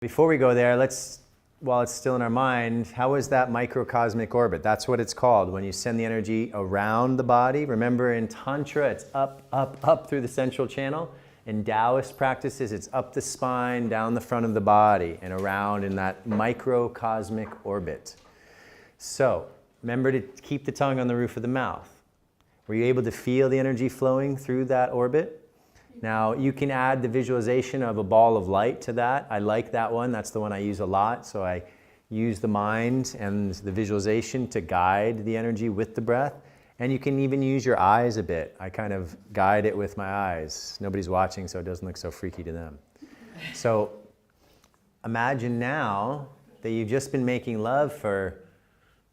Before we go there, while it's still in our mind, how is that microcosmic orbit? That's what it's called when you send the energy around the body. Remember in Tantra, it's up, up, up through the central channel. In Taoist practices, it's up the spine, down the front of the body, and around in that microcosmic orbit. So, remember to keep the tongue on the roof of the mouth. Were you able to feel the energy flowing through that orbit? Now, you can add the visualization of a ball of light to that. I like that one. That's the one I use a lot. So I use the mind and the visualization to guide the energy with the breath. And you can even use your eyes a bit. I kind of guide it with my eyes. Nobody's watching, so it doesn't look so freaky to them. So imagine now that you've just been making love for,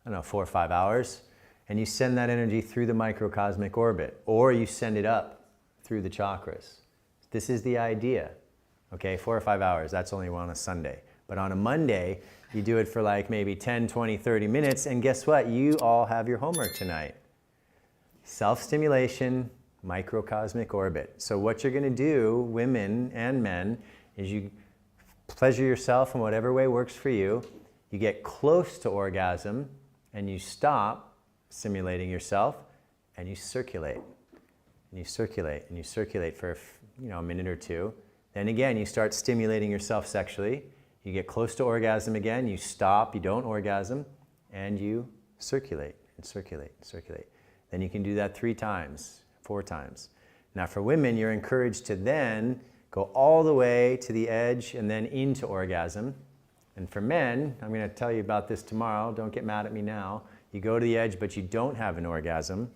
I don't know, 4 or 5 hours, and you send that energy through the microcosmic orbit, or you send it up through the chakras. This is the idea. Okay, 4 or 5 hours, that's only on a Sunday. But on a Monday, you do it for like maybe 10, 20, 30 minutes, and guess what? You all have your homework tonight. Self-stimulation, microcosmic orbit. So what you're going to do, women and men, is you pleasure yourself in whatever way works for you. You get close to orgasm, and you stop simulating yourself, and you circulate. And you circulate, and you circulate for a minute or two. Then again, you start stimulating yourself sexually. You get close to orgasm again, you stop, you don't orgasm, and you circulate, and circulate, and circulate. Then you can do that 3 times, 4 times. Now for women, you're encouraged to then go all the way to the edge and then into orgasm. And for men, I'm going to tell you about this tomorrow, don't get mad at me now. You go to the edge, but you don't have an orgasm,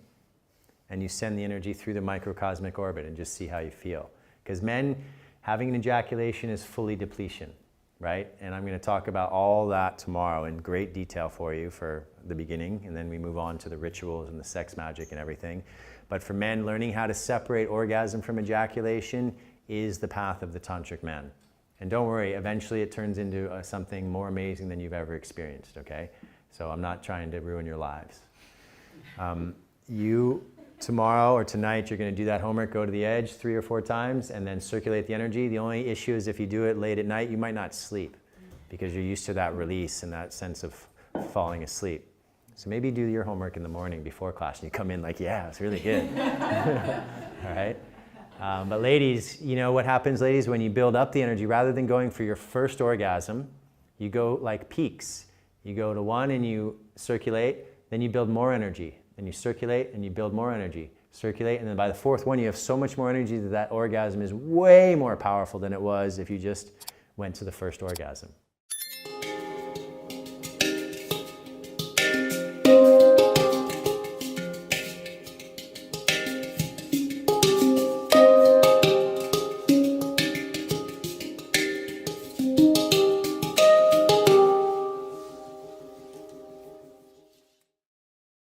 and you send the energy through the microcosmic orbit and just see how you feel. Because men, having an ejaculation is fully depletion, right? And I'm going to talk about all that tomorrow in great detail for you for the beginning, and then we move on to the rituals and the sex magic and everything. But for men, learning how to separate orgasm from ejaculation is the path of the tantric man. And don't worry, eventually it turns into something more amazing than you've ever experienced, okay? So I'm not trying to ruin your lives. Tomorrow or tonight, you're going to do that homework, go to the edge 3 or 4 times, and then circulate the energy. The only issue is if you do it late at night, you might not sleep because you're used to that release and that sense of falling asleep. So maybe do your homework in the morning before class, and you come in like, yeah, it's really good. All right? But ladies, you know what happens, ladies, when you build up the energy, rather than going for your first orgasm, you go like peaks. You go to 1 and you circulate, then you build more energy. Then you circulate and you build more energy. Circulate, and then by the 4th one, you have so much more energy that that orgasm is way more powerful than it was if you just went to the first orgasm.